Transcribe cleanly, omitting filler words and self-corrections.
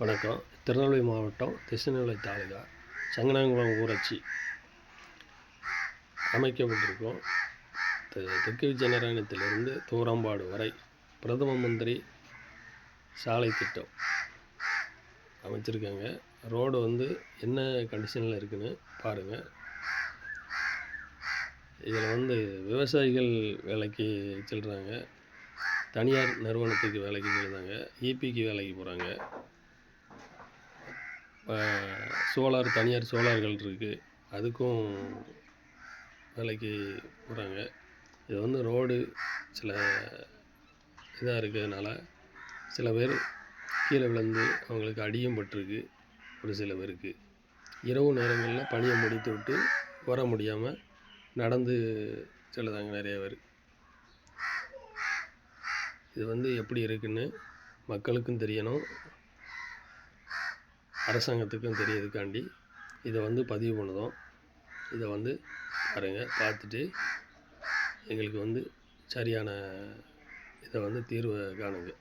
வணக்கம். திருநெல்வேலி மாவட்டம் திருநெல்வேலி தாலுகா சங்கனாங்குளம் ஊராட்சி அமைக்கப்பட்டிருக்கும். தெற்கு விஜயநகரத்திலிருந்து தூரம்பாடு வரை பிரதம மந்திரி சாலை திட்டம் அமைச்சிருக்காங்க. ரோடு என்ன கண்டிஷனில் இருக்குன்னு பாருங்கள். இதில் விவசாயிகள் வேலைக்கு செல்கிறாங்க, தனியார் நிறுவனத்துக்கு வேலைக்கு செல்கிறாங்க, ஈபிக்கு வேலைக்கு போகிறாங்க, சோலார் தனியார் சோலார்கள் இருக்குது, அதுக்கும் வேலைக்கு போகிறாங்க. இது ரோடு சில இதாக இருக்கிறதுனால சில பேர் கீழே விழுந்து அவங்களுக்கு அடியும் பட்டிருக்கு. ஒரு சில பேருக்கு இரவு நேரங்களில் பணியை முடித்து விட்டு வர முடியாமல் நடந்து செல்லுதாங்க நிறைய பேர். இது எப்படி இருக்குன்னு மக்களுக்கும் தெரியணும், அரசாங்கத்துக்கும் தெரியறதுக்காண்டி இதை பதிவு பண்ணுதோம். இதை பாருங்கள், பார்த்துட்டு எங்களுக்கு சரியான இதை தீர்வை காணுங்க.